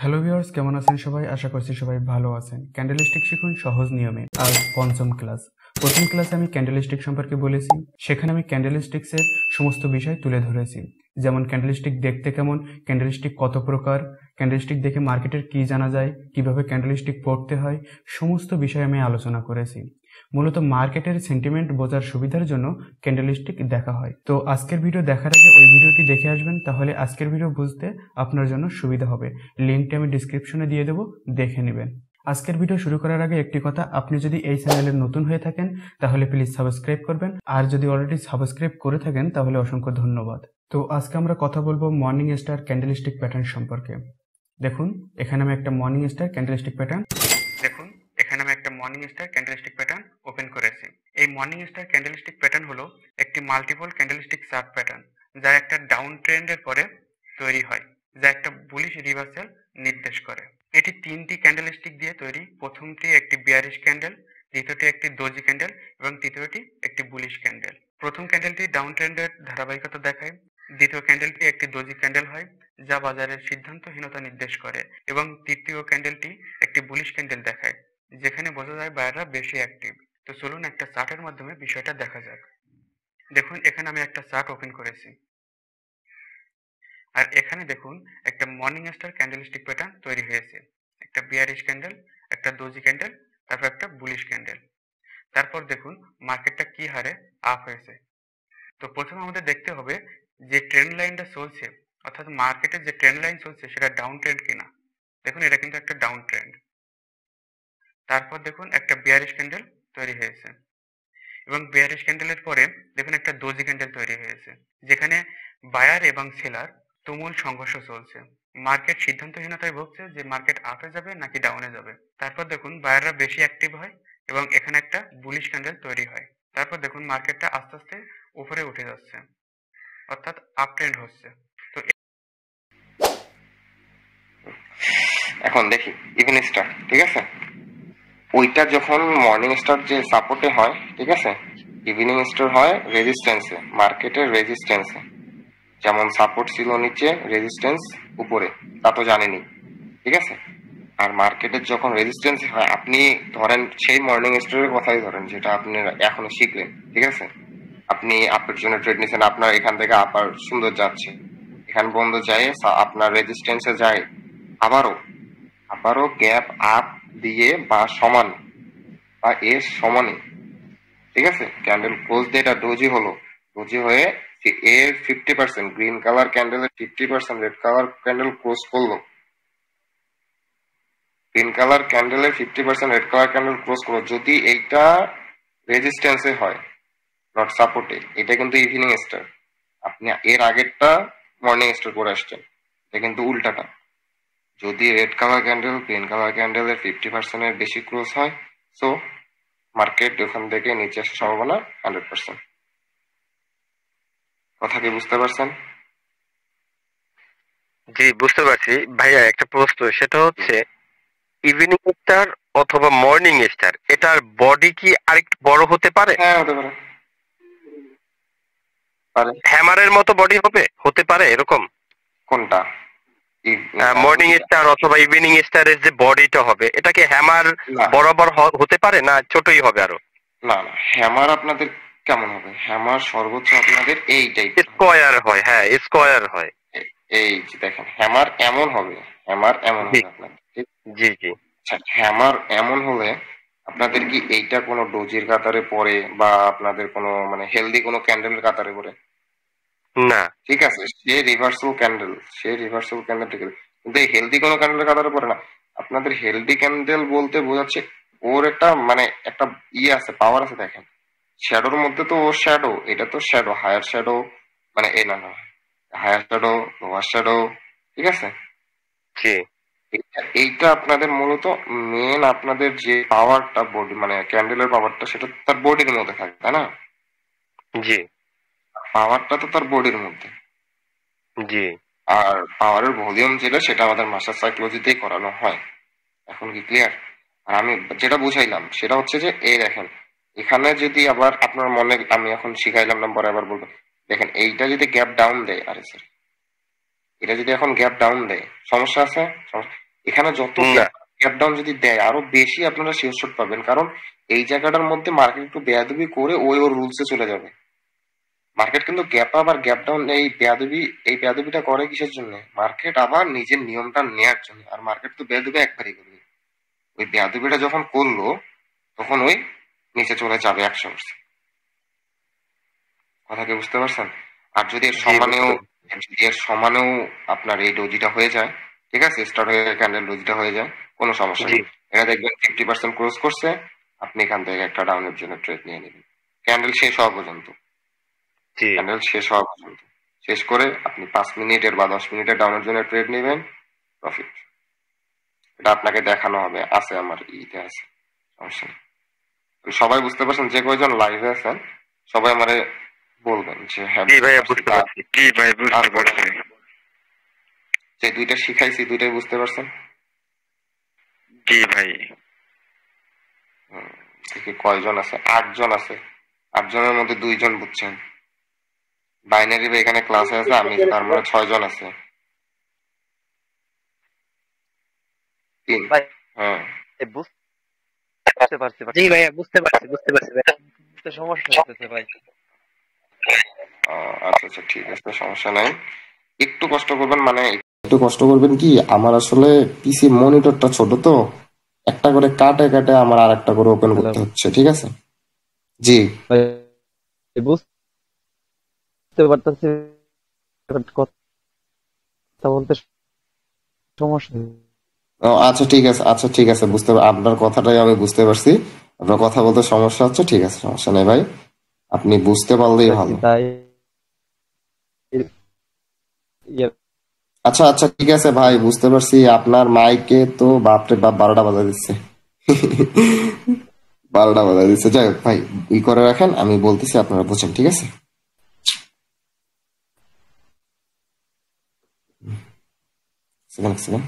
Hello viewers, কেমন আছেন সবাই? আশা করছি সবাই ভালো আছেন। ক্যান্ডেলস্টিক শিখুন সহজ নিয়মে। আজ পঞ্চম ক্লাস। প্রথম ক্লাসে আমি ক্যান্ডেলস্টিক সম্পর্কে বলেছি। সেখানে আমি ক্যান্ডেলস্টিক্সের সমস্ত বিষয় তুলে ধরেছি, যেমন ক্যান্ডেলস্টিক দেখতে কেমন, ক্যান্ডেলস্টিক কত প্রকার, ক্যান্ডেলস্টিক দেখে মার্কেটের কি জানা যায়, কিভাবে ক্যান্ডেলস্টিক পড়তে হয়, সমস্ত বিষয় আমি আলোচনা করেছি। মূলত মার্কেটের সেন্টিমেন্ট বোঝার সুবিধার জন্য ক্যান্ডেলস্টিক দেখা হয়। তো আজকের ভিডিও দেখার আগে ওই ভিডিওটি দেখে আসবেন, তাহলে আজকের ভিডিও বুঝতে আপনার জন্য সুবিধা হবে। লিঙ্কটি আমি ডিসক্রিপশনে দিয়ে দেবো, দেখে নেবেন। আজকের ভিডিও শুরু করার আগে একটি কথা, আপনি যদি এই চ্যানেলে নতুন হয়ে থাকেন তাহলে প্লিজ সাবস্ক্রাইব করবেন, আর যদি অলরেডি সাবস্ক্রাইব করে থাকেন তাহলে অসংখ্য ধন্যবাদ। তো আজকে আমরা কথা বলবো মর্নিং স্টার ক্যান্ডেলস্টিক প্যাটার্ন সম্পর্কে। দেখুন এখানে আমি একটা morning star candlestick pattern open করেছি। এই মর্নিং স্টার ক্যান্ডেলস্টিক প্যাটার্ন হলো একটি মাল্টিপল ক্যান্ডেলস্টিক চার্ট প্যাটার্ন, যা একটা ডাউন ট্রেন্ডের পরে তৈরি হয়, যা একটা বুলিশ রিভার্সাল নির্দেশ করে। এটি তিনটি ক্যান্ডেলস্টিক দিয়ে তৈরি। প্রথমটি একটি বিয়ারিশ ক্যান্ডেল, দ্বিতীয়টি একটি ডোজি ক্যান্ডেল এবং তৃতীয়টি একটি বুলিশ ক্যান্ডেল। প্রথম ক্যান্ডেলটি ডাউন ট্রেন্ডের ধারাবাহিকতা দেখায়, দ্বিতীয় ক্যান্ডেলটি একটি ডোজি ক্যান্ডেল হয় যা বাজারের সিদ্ধান্তহীনতা নির্দেশ করে, এবং তৃতীয় ক্যান্ডেলটি একটি বুলিশ ক্যান্ডেল দেখায়, যেখানে বোঝা যায় বায়াররা বেশি অ্যাক্টিভ। তো চলুন একটা চার্টের মাধ্যমে বিষয়টা দেখা যাক। দেখুন এখানে আমি একটা চার্ট ওপেন করেছি, আর এখানে দেখুন একটা মর্নিং স্টার ক্যান্ডেলস্টিক প্যাটার্ন তৈরি হয়েছে। একটা বিয়ারিশ ক্যান্ডেল, একটা ডোজি ক্যান্ডেল, তারপর একটা বুলিশ ক্যান্ডেল। তারপর দেখুন মার্কেটটা কি হারে আপ হয়েছে। তো প্রথমে আমাদের দেখতে হবে যে ট্রেন্ড লাইনটা চলছে, অর্থাৎ মার্কেটের যে ট্রেন্ড লাইন চলছে সেটা ডাউন ট্রেন্ড কিনা। দেখুন এটা কিন্তু একটা ডাউন ট্রেন্ড। তারপর দেখুন একটা বিয়ারিশ ক্যান্ডেল তৈরি হয়েছে, এবং বিয়ারিশ ক্যান্ডেলের পরে দেখুন একটা ডোজি ক্যান্ডেল তৈরি হয়েছে, যেখানে বায়ার এবং সেলার তুমুল সংঘর্ষ চলছে। মার্কেট সিদ্ধান্তহীনতায় ভুগছে যে মার্কেট আপে যাবে নাকি ডাউনে যাবে। তারপর দেখুন বায়াররা বেশি অ্যাক্টিভ হয় এবং এখানে একটা বুলিশ ক্যান্ডেল তৈরি হয়। তারপর দেখুন মার্কেটটা আস্তে আস্তে উপরে উঠে যাচ্ছে, অর্থাৎ আপ ট্রেন্ড হচ্ছে। তো এখন দেখি ইভিনিং স্টার, ঠিক আছে, ওইটা যখন মর্নিং স্টার যে সাপোর্টে হয়, ঠিক আছে, ইভিনিং স্টার হয় রেজিস্ট্যান্সে, মার্কেটের রেজিস্ট্যান্সে। যেমন সাপোর্ট ছিল নিচে, রেজিস্ট্যান্স উপরে, তা তো জানেনি, ঠিক আছে। আর মার্কেটের যখন রেজিস্ট্যান্স হয়, আপনি ধরেন সেই মর্নিং স্টারের কথাই ধরেন যেটা আপনি এখনো শিখলেন, ঠিক আছে। আপনি আপের জন্য ট্রেড নিচ্ছেন, আপনার এখান থেকে আপার সুন্দর যাচ্ছে, এখান বন্ধ যায়, আপনার রেজিস্ট্যান্সে যায়, আবারও আবারও গ্যাপ আপ দিয়ে বা সমান বা এর সমানে, ঠিক আছে, ক্যান্ডেল ক্লোজ দিয়ে এটা ডোজি হলো, ডোজি হয়ে এর 50%, গ্রিন কালার ক্যান্ডেলের 50%, রেড কালার ক্যান্ডেল ক্লোজ করলো, গ্রিন কালার ক্যান্ডেলের 50%, রেড কালার ক্যান্ডেল ক্লোজ করলো। যদি এইটা রেজিস্ট্যান্সে হয়, নট সাপোর্টে, এটা কিন্তু ইভিনিং স্টার। আপনি এর আগেরটা মর্নিং স্টার করে আসছেন, এটা কিন্তু উল্টাটা। যদি red colour candle green colour ক্যান্ডেলের 50% এর বেশি ক্লোজ হয়, সো মার্কেট ওখান থেকে নিচে আসার সম্ভাবনা 100%। কথা কি বুঝতে পারছেন? জি, বুঝতে পারছি ভাইয়া। একটা প্রশ্ন, সেটা হচ্ছে ইভিনিং স্টার অথবা মর্নিং স্টার, এটার বডি কি আরেকটু বড় হতে পারে? হ্যাঁ, হতে পারে, পারে। হ্যামারের মতো বডি হতে পারে এরকম? কোনটা? মর্নিং স্টার অথবা ইভিনিং স্টারের যে বডিটা হবে, এটা কি হ্যামার না বরাবর হতে পারে, না ছোটই হবে আরো? না না, হ্যামার আপনাদের কেমন হবে? হ্যামার সর্বোচ্চ আপনাদের এই টাইপের হবে। স্কোয়ার হয়, হ্যাঁ স্কোয়ার হয়। এই যে দেখেন, হ্যামার এমন হবে, হ্যামার এমন জি হবে আপনাদের, ঠিক? জি জি। আচ্ছা, হ্যামার এমন হলে আপনাদের কি এইটা কোনো ডোজির কাতারে পড়ে বা আপনাদের কোনো মানে হেলদি কোনো ক্যান্ডেলের কাতারে পড়ে? না। ঠিক আছে, সে রিভার্সাল ক্যান্ডেল ঠিক আছে, কিন্তু এই হেলদি কোনো ক্যান্ডেলের কাতারে পড়ে না। আপনাদের হেলদি ক্যান্ডেল বলতে বোঝাচ্ছে ওর একটা মানে একটা আছে, পাওয়ার আছে। দেখেন শ্যাডোর মধ্যে তো ওর শ্যাডো, এটা তো শ্যাডো, হায়ার শ্যাডো, মানে এ না না, হায়ার শ্যাডো, লোয়ার শ্যাডো, ঠিক আছে। জি এইটা আপনাদের মূলত মেন, আপনাদের যে পাওয়ারটা বডি মানে ক্যান্ডেলের পাওয়ারটা, সেটা তার বডির মধ্যে থাকে, তাই না? জি পাওয়ারটা তো তার বডির মধ্যে। জি। আর পাওয়ারের ভলিউম যেটা, সেটা আমাদের মাস্টার সাইকোলজিতেই করানো হয়। এখন কি ক্লিয়ার? আর আমি যেটা বুঝাইলাম সেটা হচ্ছে যে এই দেখেন, এখানে যদি আবার আপনার মনে, আমি এখন শিখাইলাম নাম্বার আবার বলবো, দেখেন এইটা যদি গ্যাপ ডাউন দেয়, আরে স্যার, এটা যদি এখন গ্যাপ ডাউন দেয়, সমস্যা আছে? এখানে যত না। গ্যাপ ডাউন যদি দেয় আরো বেশি আপনারা শিওর শট পাবেন, কারণ এই জায়গাটার মধ্যে মার্কেট একটু বেয়াদবি করে ওই ওর রুলসে চলে যাবে। মার্কেট কিন্তু গ্যাপ আপ আর গ্যাপ ডাউন এই বেয়াদবিটা করে কিসের জন্য? মার্কেট আবার নিজের নিয়মটা নেয়ার জন্য। আর মার্কেট তো বেয়াদবি একবারই করবে। ওই বেয়াদবিটা যখন করলো তখন ওই নিচে চলে যাবে 100%। কথা কি বুঝতে পারছেন? আর যদি এর জি, সমানেও বুঝতে যদি এর সমানেও আপনার এই ডোজিটা হয়ে যায়, ঠিক আছে, স্টার্ট হয়ে ক্যান্ডেল ডোজিটা হয়ে যায়, কোনো সমস্যা জি, নেই। এটা দেখবেন 50% ক্লোজ করছে, আপনি এখান থেকে একটা ডাউনের জন্য ট্রেড নিয়ে নেবেন ক্যান্ডেল শেষ হওয়া পর্যন্ত। জি ক্যান্ডেল শেষ হওয়া পর্যন্ত, শেষ করে আপনি 5 মিনিটের বা 10 মিনিটের ডাউনের জন্য ট্রেড নেবেন, প্রফিট। এটা আপনাকে দেখানো হবে, আছে আমার ইতে আছে, সমস্যা নেই। সবাই বুঝতে পারছেন? যে কয়জন লাইভে আছেন সবাই আমারে বলবেন যে হ্যাঁ জি বুঝতে ভাইয়া, পারছি। বুঝতে পারছি। জি ভাই, বুঝতে পারছি। যে দুইটা শিখাইছি দুইটাই বুঝতে পারছেন? জি ভাই। দেখি কয়জন আছে, 8 জন আছে। 8 জনের মধ্যে 2 জন বুঝছেন। বাইনারি এখানে ক্লাসে আছে, আমি তার মানে 6 জন আছে। 3। ভাই হ্যাঁ, বুঝতে পারছি জি ভাইয়া, বুঝতে পারছি ভাই, বুঝতে সমস্যা হচ্ছে ভাই। আচ্ছা আচ্ছা, ঠিক আছে, সমস্যা নাই। একটু কষ্ট করবেন, মানে একটু কষ্ট করবেন কি, আমার আসলে পিসি মনিটরটা ছোট তো, একটা করে কাটে কাটে আমার আর একটা করে ওপেন হ্যালো করতে হচ্ছে, ঠিক আছে? জি। ভাই, বুঝতে পারতেছি, কথা বলতে সমস্যা ও আচ্ছা ঠিক আছে, আচ্ছা ঠিক আছে, আপনার কথাটাই আমি বুঝতে পারছি। আপনার কথা বলতে সমস্যা হচ্ছে, ঠিক আছে, সমস্যা নেই ভাই, আপনি বুঝতে পারলেই হচ্ছে ভালো। তাই ইয়ে আচ্ছা আচ্ছা ঠিক আছে ভাই, বুঝতে পারছি। আপনার মাইকে তো বাপরে বাপ 12টা বাজা দিচ্ছে। 12টা বাজা দিচ্ছে, যাই হোক ভাই, করে রাখেন, আমি বলতেছি আপনারা বুঝেন, ঠিক আছে? Second second.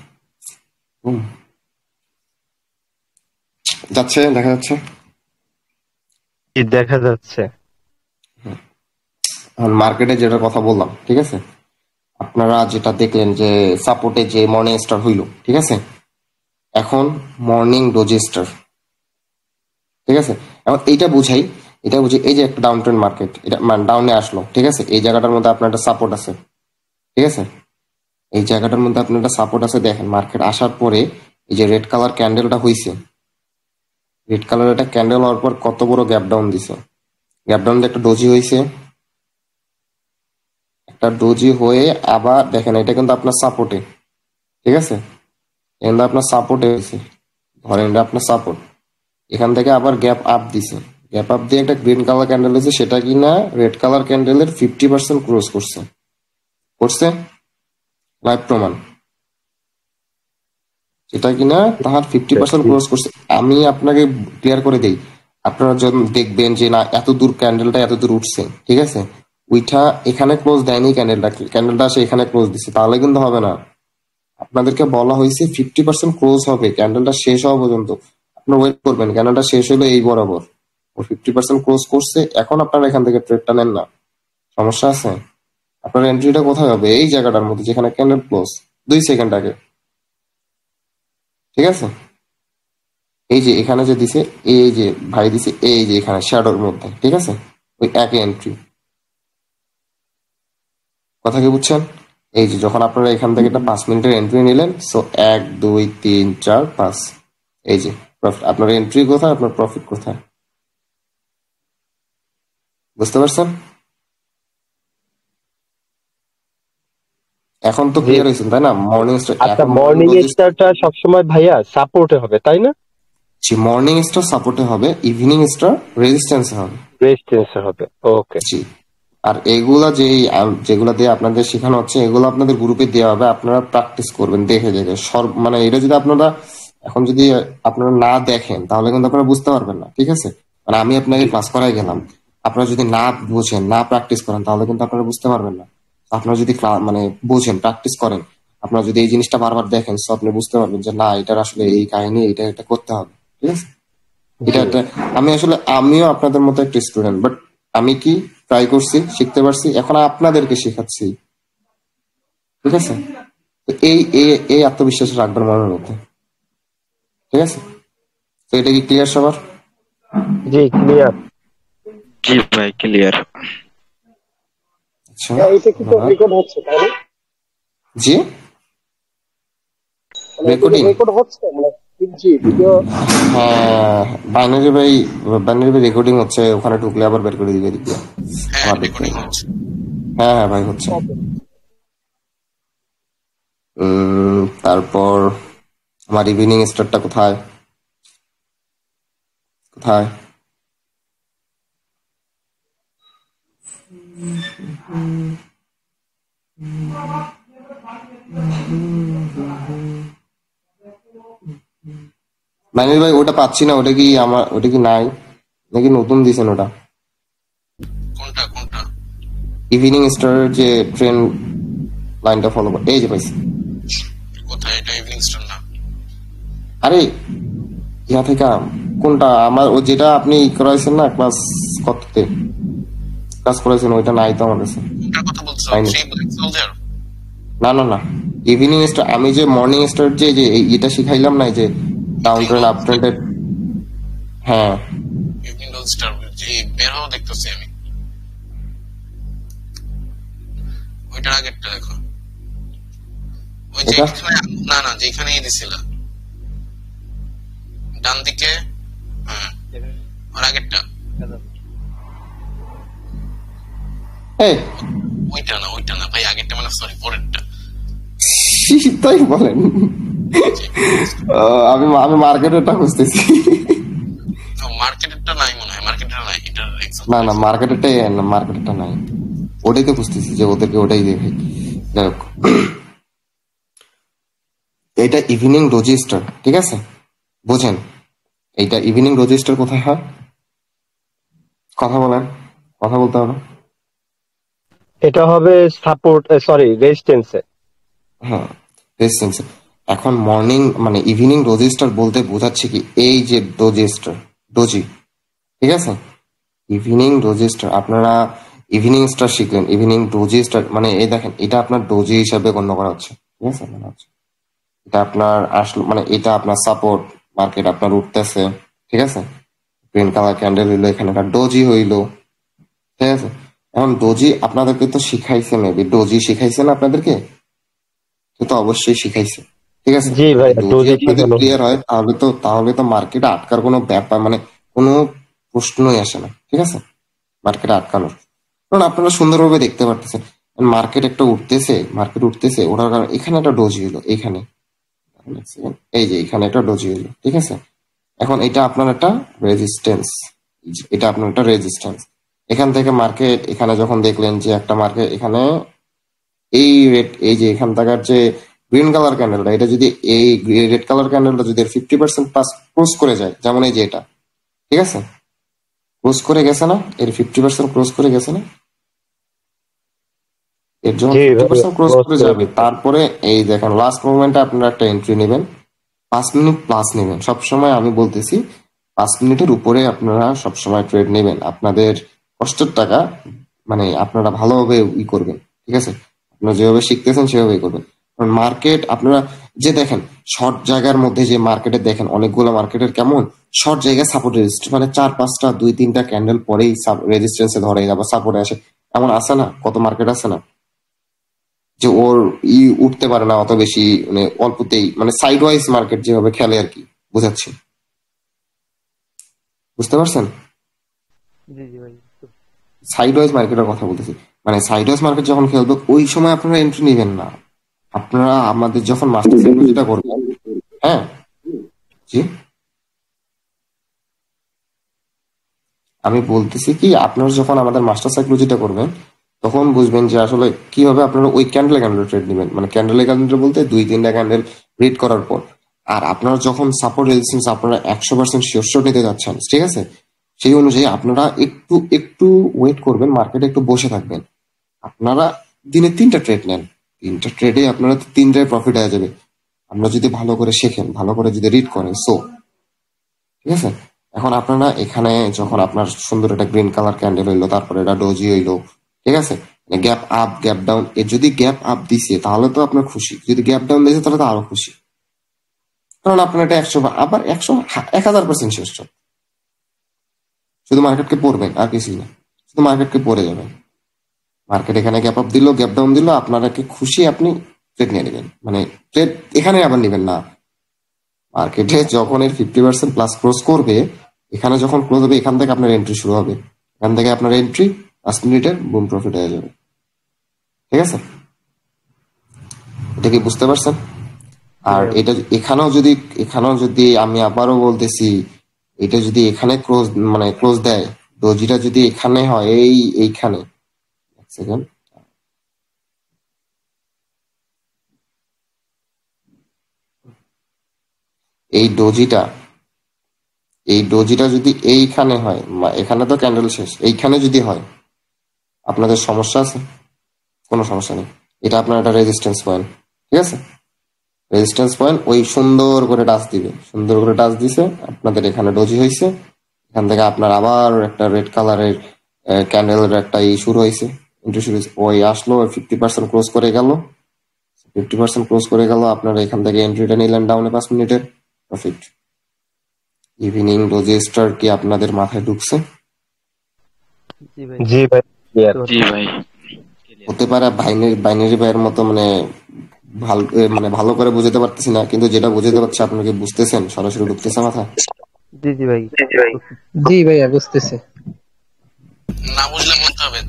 যাচ্ছে, দেখা যাচ্ছে। দেখা যাচ্ছে। এখন মার্কেটে যেটা কথা বললাম, ঠিক আছে, আপনারা যেটা দেখলেন যে সাপোর্টে যে মর্নিং স্টার হইলো, ঠিক আছে, এখন মর্নিং রেজিস্টার, ঠিক আছে। এখন এটা বুঝাই এই যে একটা ডাউন ট্রেন্ড মার্কেট, এটা মানে ডাউনে আসলো, ঠিক আছে, এই জায়গাটার মধ্যে আপনার একটা সাপোর্ট আছে, ঠিক আছে, এই জায়গাটার মধ্যে আপনার একটা সাপোর্ট আছে। দেখেন মার্কেট আসার পরে এই যে রেড কালার ক্যান্ডেলটা হইছে, রেড কালার একটা ক্যান্ডেল হওয়ার পর কত বড় গ্যাপ ডাউন দিছে, গ্যাপ ডাউন একটা ডোজি হইছে, একটা ডোজি হয়ে আবার দেখেন এটা কিন্তু আপনার সাপোর্টে, ঠিক আছে, কিন্তু আপনার সাপোর্টে হয়েছে, ধরেন এটা আপনার সাপোর্ট, এখান থেকে আবার গ্যাপ আপ দিছে, গ্যাপ আপ দিয়ে একটা গ্রিন কালার ক্যান্ডেল হয়েছে, সেটা কিনা রেড কালার ক্যান্ডেলের 50% ক্লোজ করছে, করছে লাইভ প্রমাণ, সেটা কিনা তাহার 50% ক্লোজ করছে। আমি আপনাকে ক্লিয়ার করে দেই, আপনারা যখন দেখবেন যে না এত দূর ক্যান্ডেলটা এত দূর উঠছে, ঠিক আছে, ওইটা এখানে ক্লোজ দেয়নি, ক্যান্ডেলটা সে এখানে ক্লোজ দিচ্ছে, তাহলে কিন্তু হবে না। আপনাদেরকে বলা হয়েছে 50% ক্লোজ হবে ক্যান্ডেলটা শেষ হওয়া পর্যন্ত, আপনার ওয়েট করবেন, ক্যান্ডেলটা শেষ হলো এই বরাবর, ও 50% ক্লোজ করছে, এখন আপনারা এখান থেকে ট্রেডটা নেন না, সমস্যা আছে? আপনার এন্ট্রিটা কোথায় হবে? এই জায়গাটার মধ্যে যেখানে ক্যান্ডেল ক্লোজ 2 সেকেন্ড আগে, ঠিক আছে, এই যে এখানে যে দিছে, এই যে ভাই দিছে, এই যে এখানে শ্যাডোর মধ্যে, ঠিক আছে, ওই একই এন্ট্রি, কথা কি বুঝছেন? এই যে যখন আপনারা এখান থেকে একটা 5 মিনিটের এন্ট্রি নিলেন, সো 1 2 3 4 5, এই যে প্রফিট, আপনার এন্ট্রি কোথায়, আপনার প্রফিট কোথায়, বুঝতে পারছেন? এখন তো জি। ক্লিয়ার হয়েছেন তাই না? মর্নিং স্টার, আচ্ছা, এখন মর্নিং স্টারটা সবসময় ভাইয়া সাপোর্টে হবে তাই না? মর্নিং স্টার সাপোর্টে হবে, ইভিনিং স্টার রেজিস্ট্যান্সে হবে। রেজিস্ট্যান্সে হবে, ওকে। জি। আর এগুলা যেগুলা দিয়ে আপনাদের শেখানো হচ্ছে, এগুলো আপনাদের গ্রুপে দেওয়া হবে, আপনারা প্র্যাকটিস করবেন দেখে দেখে, মানে এটা যদি আপনারা এখন যদি আপনারা না দেখেন তাহলে কিন্তু আপনারা বুঝতে পারবেন না, ঠিক আছে? মানে আমি আপনাকে ক্লাস করাই গেলাম, আপনারা যদি না বুঝেন, না প্র্যাকটিস করেন, তাহলে কিন্তু আপনারা বুঝতে পারবেন না। আপনারা যদি মানে বুঝেন, প্র্যাকটিস করেন, আপনারা যদি এই জিনিসটা বারবার দেখেন, তো আপনি বুঝতে পারবেন যে না এটার আসলে এই কাহিনী, এটা করতে হবে, ঠিক আছে? এটা একটা, আমিও আপনাদের মতো একটা স্টুডেন্ট, বাট আমি কি ট্রাই করছি, শিখতে পারছি, এখন আপনাদেরকে শেখাচ্ছি, ঠিক আছে? তো এই এই এই আত্মবিশ্বাস রাখবেন মনের মধ্যে, ঠিক আছে? তো এটা কি ক্লিয়ার সবার? জি ক্লিয়ার। জি ভাই ক্লিয়ার। আচ্ছা, এটা কি তো রেকর্ড হচ্ছে তাই না? জি রেকর্ডিং, রেকর্ড হচ্ছে মানে জি ভিডিও। হ্যাঁ বাইনারি ভাই, বাইনারি ভাই রেকর্ডিং হচ্ছে, ওখানে ঢুকলে আবার বের করে দিবে দিবে আমার দেখতে। হ্যাঁ হ্যাঁ ভাই হচ্ছে। তারপর আমার ইভিনিং স্টারটা কোথায় কোথায়? বাইনারি ভাই ওটা পাচ্ছি না, ওটা কি আমার, ওটা কি নাই নাকি নতুন দিছেন ওটা? কোনটা কোনটা? ইভিনিং স্টার যে ট্রেন লাইনটা ফলো করে, এই যে পাইছি। কোথায়? এটা ইভিনিং স্টার না। আরে ইয়া থেকে কোনটা আমার, ও যেটা আপনি করাইছেন না ক্লাস কততে ক্লাস করাইছেন, ওইটা নাই তো আমার কাছে। কোনটার কথা বলছো? তাই না? Three black soldier? না না না, ইভিনিং স্টার, আমি যে মর্নিং স্টার যে যে এটা শিখাইলাম না, এই যে ডাউন ট্রেন আপ ট্রেন্ডের। হ্যাঁ ইভিনিং স্টার যে বের হওয়া দেখতেছি আমি। ওইটার আগেরটা দেখো। ওই যে এটা? না না, যেখানেই দিছিল ডান দিকে। হ্যাঁ ওর আগেরটা। এই ওইটা না ভাই, আগেরটা মানে সরি পরেরটা। তাই বলেন? আমি আমি মার্কেটেরটা খুঁজতেছি। মার্কেটেরটা নাই মনে হয়, মার্কেটের নাই এটা। না না মার্কেটেরটাই, না মার্কেটেরটা নাই, ওটাই তো খুঁজতেছি যে ওদেরকে ওটাই দেখে। যাই হোক, এটা ইভিনিং রেজিস্টার, ঠিক আছে? বুঝেন এইটা ইভিনিং রেজিস্টার কোথায় হয়? কথা বলেন, কথা বলতে হবে। এটা হবে সাপোর্ট, সরি রেজিস্ট্যান্সে। হ্যাঁ রেজিস্ট্যান্স। এখন মর্নিং মানে ইভিনিং রেজিস্টার বলতে বোঝাচ্ছে কি, এই যে রেজিস্টার ডোজি, ঠিক আছে? ইভিনিং রেজিস্টার, আপনারা ইভিনিং স্টার শিখলেন, ইভিনিং রেজিস্টার মানে এই দেখেন, এটা আপনার ডোজি হিসাবে গণ্য করা হচ্ছে, ঠিক আছে? মনে হচ্ছে এটা আপনার আসলো, মানে এটা আপনার সাপোর্ট মার্কেট আপনার উঠতেছে, ঠিক আছে? গ্রিন কালার ক্যান্ডেল হইলো, এখানে একটা ডোজি হইলো, ঠিক আছে? এখন ডোজি আপনাদেরকে তো শিখাইছে, মেবি ডোজি শিখাইছে না আপনাদেরকে? সে তো অবশ্যই শিখাইছে, ঠিক আছে? জি ভাই ডোজি ডোজি আপনাদের শেখানো ক্লিয়ার হয়, তাহলে তো মার্কেটে আটকার কোনো ব্যাপার মানে কোনো প্রশ্নই আসে না, ঠিক আছে? মার্কেটে আটকানোর, কারণ আপনারা সুন্দরভাবে দেখতে পারতেছেন মার্কেট একটা উঠতেছে, মার্কেট উঠতেছে, ওটার কারণে এখানে একটা ডোজি হলো, এখানে এই যে এখানে একটা ডোজি হলো, ঠিক আছে? এখন এটা আপনার একটা রেজিস্ট্যান্স, এটা আপনার একটা রেজিস্ট্যান্স। এখান থেকে মার্কেট এখানে যখন দেখলেন যে একটা মার্কেট এখানে এই রেড, এই যে এখান থাকার যে গ্রিন কালার ক্যান্ডেলটা, এটা যদি এই রেড কালার ক্যান্ডেলটা যদি 50% পাস ক্রস করে যায়, যেমন এই যে এটা, ঠিক আছে? ক্রস করে গেছে না, এর 50% ক্রস করে গেছে না, এর যখন জি ভাই 50% ক্রস ক্রস করে করে যাবে, গেছে। তারপরে এই দেখেন লাস্ট মোমেন্টে আপনারা একটা এন্ট্রি নেবেন, 5 মিনিট প্লাস নেবেন সবসময়। আমি বলতেছি 5 মিনিটের উপরে আপনারা সবসময় ট্রেড নেবেন, আপনাদের কষ্টের টাকা মানে আপনারা ভালোভাবে ই করবেন, ঠিক আছে? আপনারা যেভাবে শিখতেছেন সেভাবেই করবেন। কারণ মার্কেট আপনারা যে দেখেন শর্ট জায়গার মধ্যে, যে মার্কেটে দেখেন অনেকগুলো মার্কেটের কেমন শর্ট জায়গায় সাপোর্ট রেজিস্ট, মানে 4-5টা 2-3টা ক্যান্ডেল পরেই রেজিস্ট্যান্সে ধরে আবার সাপোর্টে আসে, এমন আছে না? কত মার্কেট আছে না যে ওর উঠতে পারে না অত বেশি, মানে অল্পতেই, মানে সাইড ওয়াইজ মার্কেট যেভাবে খেলে আর কি, বুঝাচ্ছি, বুঝতে পারছেন? জি জি ভাই। সাইড ওয়াইজ মার্কেটের কথা বলতেছি, মানে সাইড ওয়াইজ মার্কেট যখন খেলবে ওই সময় আপনারা এন্ট্রি নেবেন না। আপনারা আমাদের যখন মাস্টার সাইকোলজিটা করবেন, হ্যাঁ জি আমি বলতেছি কি, আপনারা যখন আমাদের মাস্টার সাইকোলজিটা করবেন তখন বুঝবেন যে আসলে কিভাবে আপনারা ওই ক্যান্ডেলে ক্যান্ডেল ট্রেড নেবেন, মানে ক্যান্ডেলে ক্যান্ডেল বলতে 2-3টা ক্যান্ডেল রিড করার পর। আর আপনারা যখন সাপোর্ট রেজিস্ট্যান্স আপনারা 100% শিওর নিতে যাচ্ছেন, ঠিক আছে? সেই অনুযায়ী আপনারা একটু একটু ওয়েট করবেন, মার্কেটে একটু বসে থাকবেন। আপনারা দিনে 3টা ট্রেড নেন, 3টা ট্রেডে আপনারা 3টায় প্রফিট হয়ে যাবে, আপনারা যদি ভালো করে শেখেন, ভালো করে যদি রিড করেন। সো ঠিক আছে, এখন আপনারা এখানে যখন আপনার সুন্দর একটা গ্রিন কালার ক্যান্ডেল হইলো, তারপরে এটা ডোজি হইলো, ঠিক আছে? গ্যাপ আপ গ্যাপ ডাউন, যদি গ্যাপ আপ দিছে তাহলে তো আপনার খুশি, যদি গ্যাপ ডাউন দিয়েছে তাহলে তো আরো খুশি, কারণ আপনার এটা 100 আবার 1000% শেষ। শুধু মার্কেটকে পড়বেন আর কিছুই না, শুধু মার্কেটকে পড়ে যাবেন। মার্কেট এখানে গ্যাপ আপ দিল, গ্যাপ ডাউন দিল, আপনারা কি খুশি, আপনি ট্রেড নিয়ে নেবেন, মানে ট্রেড এখানে আবার নেবেন না। মার্কেটে যখন এর 50% প্লাস ক্লোজ করবে, এখানে যখন ক্লোজ হবে এখান থেকে আপনার এন্ট্রি শুরু হবে, এখান থেকে আপনার এন্ট্রি 5 মিনিটের বুম প্রফিট হয়ে যাবে। ঠিক আছে, এটা কি বুঝতে পারছেন? আর এটা এখানেও যদি আমি আবারও বলতেছি, এটা যদি এখানে ক্লোজ দেয়, ডোজিটা যদি এখানে হয়, এইখানে সেকেন্ড, এই ডোজিটা যদি এইখানে হয়, এখানে তো ক্যান্ডেল শেষ, এইখানে যদি হয় আপনাদের সমস্যা আছে? কোনো সমস্যা নেই, এটা আপনার একটা রেজিস্ট্যান্স পয়েন্ট। ঠিক আছে, রেজিস্ট্যান্স পয়েন্ট ওই সুন্দর করে টাচ দিবে, সুন্দর করে টাচ দিছে, আপনাদের এখানে ডোজি হয়েছে, এখান থেকে আপনার আবার একটা রেড কালারের ক্যান্ডেলের একটা শুরু হয়েছে, এন্ট্রি শুরু হয়েছে, ওই আসলো 50% ক্লোজ করে গেল, 50% ক্লোজ করে গেল, আপনারা এখান থেকে এন্ট্রিটা নিলেন ডাউনে 5 মিনিটের প্রফিট। ইভিনিং ডোজি স্টার কি আপনাদের মাথায় ঢুকছে? জি ভাই ক্লিয়ার। জি ভাই হতে পারে বাইনারি ভাইয়ের মতো ভালো করে বুঝাতে পারতেছি না, কিন্তু যেটা বুঝাতে পারছি আপনাকে বুঝতেছেন, সরাসরি ঢুকতেছে মাথায়? জি ভাইয়া বুঝতেছে। না বুঝলে বলতে হবে,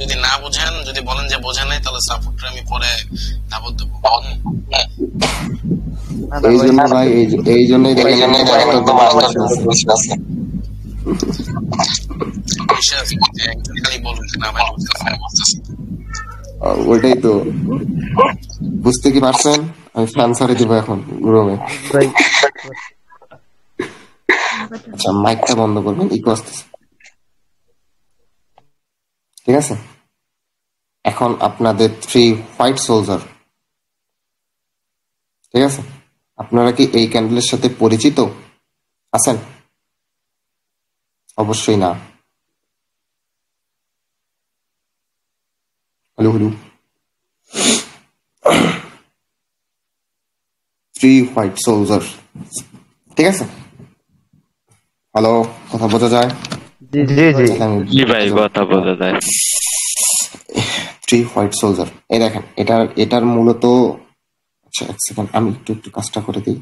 যদি না বুঝেন, যদি বলেন যে বোঝা নাই, তাহলে সাপোর্টটা আমি পরে দাবত দেবো। এই জন্য ভাই, এই জন্যই দেখেন বিশ্বাস যে একজন খালি বলুন যে না ভাই বুঝতেছি। ওইটাই তো, বুঝতে কি পারছেন? আমি ফ্যান সারি দিব এখন রুমে। আচ্ছা, মাইকটা বন্ধ করবেন, ইকো আসতেছে। ঠিক আছে, এখন আপনাদের 3 হোয়াইট সোলজার। ঠিক আছে, আপনারা কি এই ক্যান্ডেলের সাথে পরিচিত আছেন? অবশ্যই না। Hello hello, 3 white soldier. ঠিক আছে, হ্যালো, কথা বোঝা যায়? জি জি জি ভাই কথা বোঝা যায়। 3 হোয়াইট সোলজার, এই দেখেন, এটার মূলত, আচ্ছা এক সেকেন্ড, আমি একটু কাজটা করে দিই।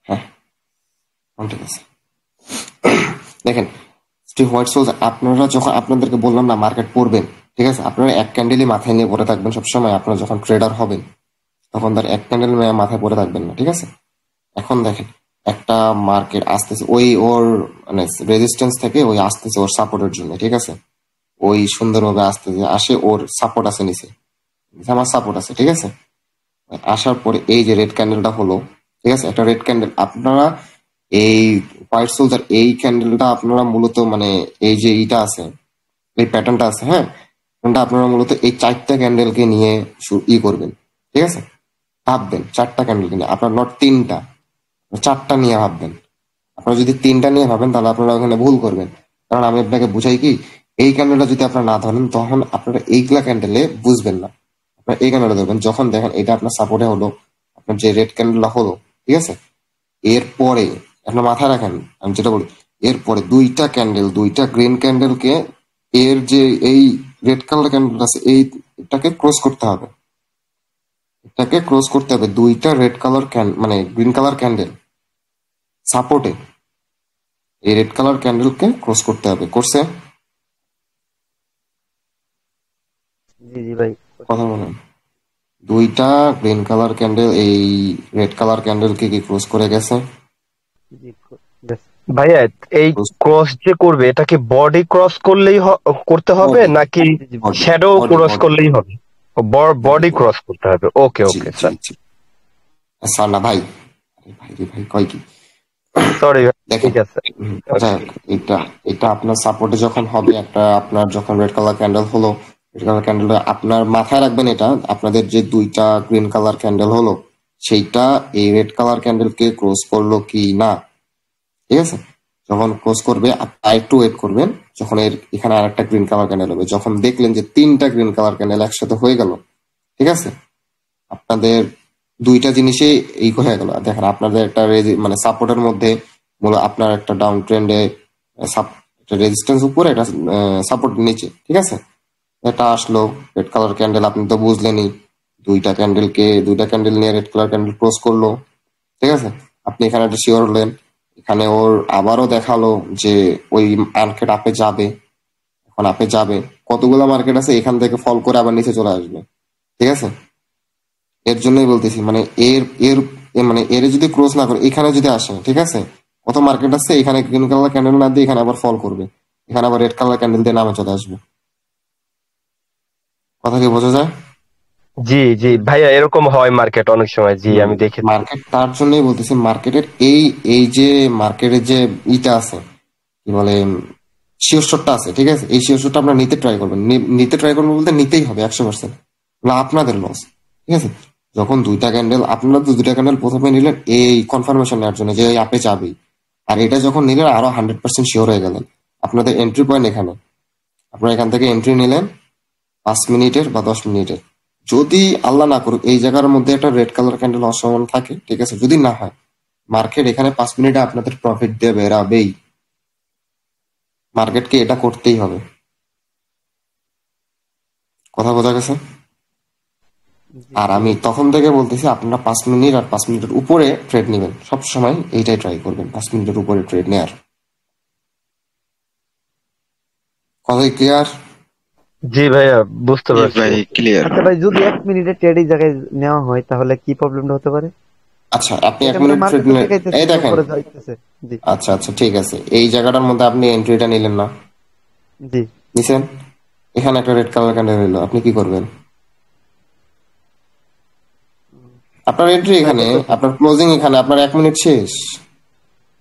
হ্যাঁ, ঠিক আছে। দেখেন, 3 হোয়াইট সোলজার, আপনারা যখন, আপনাদেরকে বললাম না মার্কেট পড়বেন, ঠিক আছে, আপনারা এক ক্যান্ডেলই মাথায় নিয়ে পড়ে থাকবেন সবসময়। আপনারা যখন ট্রেডার হবেন তখন তার এক ক্যান্ডেল মাথায় পড়ে থাকবেন না। ঠিক আছে, এখন দেখেন, একটা মার্কেট আসতেছে ওর মানে রেজিস্ট্যান্স থেকে ওই আসতেছে ওর সাপোর্টের জন্য। ঠিক আছে, ওই সুন্দরভাবে আসে, ওর সাপোর্ট আছে নিচে, আমার সাপোর্ট আছে। ঠিক আছে, আসার পরে এই যে রেড ক্যান্ডেলটা হলো, ঠিক আছে, একটা রেড ক্যান্ডেল, আপনারা এই হোয়াইট সোলজার, এই ক্যান্ডেলটা আপনারা মূলত এই যে এইটা আছে, এই প্যাটার্নটা আছে, হ্যাঁ, প্যাটার্নটা আপনারা মূলত এই 4টা ক্যান্ডেলকে নিয়ে করবেন। ঠিক আছে, ভাববেন 4টা ক্যান্ডেলকে নিয়ে, আপনার নট 3টা, 4টা নিয়ে ভাববেন। আপনারা যদি 3টা নিয়ে ভাবেন তাহলে আপনারা ওখানে ভুল করবেন, কারণ আমি আপনাকে বুঝাই কি, এই ক্যান্ডেলটা যদি আপনারা না ধরেন তখন আপনারা এইগুলা ক্যান্ডেলে বুঝবেন না। আপনার এই ক্যান্ডেলটা ধরবেন যখন দেখেন এটা আপনার সাপোর্টে হলো, আপনার যে রেড ক্যান্ডেলটা হলো, ঠিক আছে, এরপরে আপনার মাথায় রাখেন আমি যেটা বলি, এরপরে 2টা ক্যান্ডেল, 2টা গ্রিন ক্যান্ডেলকে, এর যে এই রেড কালার ক্যান্ডেল আছে এটাকে ক্রস করতে হবে, এটাকে ক্রস করতে হবে। 2টা red colour green colour candle সাপোর্টে এই রেড কালার ক্যান্ডেলকে ক্রস করতে হবে। করছে? জি ভাই কথা বলেন। 2টা গ্রিন কালার ক্যান্ডেল এই রেড কালার ক্যান্ডেলকে কি ক্রস করে গেছে? ভাইয়া এই ক্রস যে করবে এটা কি বডি ক্রস করলেই করতে হবে নাকি শ্যাডো ক্রস করলেই হবে? বডি ক্রস করতে হবে। ওকে ওকে স্যার। স্যার না ভাই, ভাই কয় কি, সরি ঠিক আছে। এটা আপনার সাপোর্টে যখন হবে, আপনার যখন রেড কালার ক্যান্ডেল হলো, রেড কালার ক্যান্ডেল আপনার মাথায় রাখবেন, এটা আপনাদের যে 2টা গ্রিন কালার ক্যান্ডেল হলো সেইটা এই রেড কালার ক্যান্ডেলকে ক্রস করলো কি না। ঠিক আছে, যখন ক্লোজ করবে আর একটু ওয়েট করবেন, যখন এখানে আর একটা গ্রিন কালার ক্যান্ডেল হবে, যখন দেখলেন যে 3টা গ্রিন কালার ক্যান্ডেল একসাথে হয়ে গেল, ঠিক আছে, আপনাদের দুইটা জিনিসই এই হয়ে গেল। দেখেন আপনাদের একটা মানে সাপোর্টের মধ্যে আপনার একটা ডাউন ট্রেন্ডে রেজিস্ট্যান্স উপরে, একটা সাপোর্ট নিচে, ঠিক আছে, এটা আসলো রেড কালার ক্যান্ডেল, আপনি তো বুঝলেনই, দুইটা ক্যান্ডেল নিয়ে রেড কালার ক্যান্ডেল ক্লোজ করলো, ঠিক আছে, আপনি এখানে একটা শিওর হলেন, এখানে ওর আবারও দেখালো যে ওই মার্কেট আপে যাবে, এখন আপে যাবে, কতগুলো মার্কেট আছে এখান থেকে ফল করে আবার নিচে চলে আসবে, ঠিক আছে, এর জন্যই বলতেছি মানে মানে এর যদি ক্লোজ না করে এখানে যদি আসে, ঠিক আছে, কত মার্কেট আছে এখানে গ্রিন কালার ক্যান্ডেল না দিয়ে এখানে আবার ফল করবে, এখানে আবার রেড কালার ক্যান্ডেল দিয়ে নামে চলে আসবে। কথা কি বোঝা যায়? জি জি ভাইয়া, এরকম হয় মার্কেট অনেক সময়, জি আমি দেখেছি। মার্কেট তার জন্যই বলতেছি, মার্কেটের এই যে মার্কেটের যে ইটা আছে, কি বলে, শিওরশটটা আছে, ঠিক আছে, এই শিওরশটটা আপনারা নিতে ট্রাই করবেন, নিতে ট্রাই করবেন বলতে নিতেই হবে 100%, না আপনাদের লস, ঠিক আছে। যখন আপনারা দুইটা ক্যান্ডেল প্রথমে নিলেন এই কনফার্মেশন নেওয়ার জন্য যে আপে যাবেই, আর এটা যখন নিলেন আরো 100% শিওর হয়ে গেলেন, আপনাদের এন্ট্রি পয়েন্ট এখানে, আপনারা এখান থেকে এন্ট্রি নিলেন 5 মিনিটের বা 10 মিনিটের, যদি আল্লাহ না করুক এই জায়গার মধ্যে একটা রেড কালার ক্যান্ডেল অসমান থাকে, ঠিক আছে, যদি না হয়, মার্কেট এখানে 5 মিনিটে আপনাদের প্রফিট দিয়ে বেরাবেই, মার্কেটকে এটা করতেই হবে। কথা বোঝা গেছে? আর আমি তখন থেকে বলতেছি আপনারা 5 মিনিট আর 5 মিনিটের উপরে ট্রেড নেবেন, সবসময় এইটাই ট্রাই করবেন, 5 মিনিটের উপরে ট্রেড নেয়ার। কথাই ক্লিয়ার? জি ভাইয়া, বুঝতে জি পারছি। ভাই ক্লিয়ার। আচ্ছা ভাই, যদি 1 মিনিটের ট্রেড এই জায়গায় নেওয়া হয় তাহলে কি প্রবলেমটা হতে পারে? আচ্ছা, আপনি 1 এখানে মিনিট ট্রেড মার্কেট নিলেন, দেখাইতেছে এই দেখেন, উপরে যাইতেছে। জি আচ্ছা আচ্ছা ঠিক আছে, এই জায়গাটার মধ্যে আপনি এন্ট্রিটা নিলেন না, জি নিছেন, এখানে একটা রেড কালার ক্যান্ডেল হলো, আপনি কি করবেন? আপনার এন্ট্রি এখানে, আপনার ক্লোজিং এখানে, আপনার 1 মিনিট শেষ,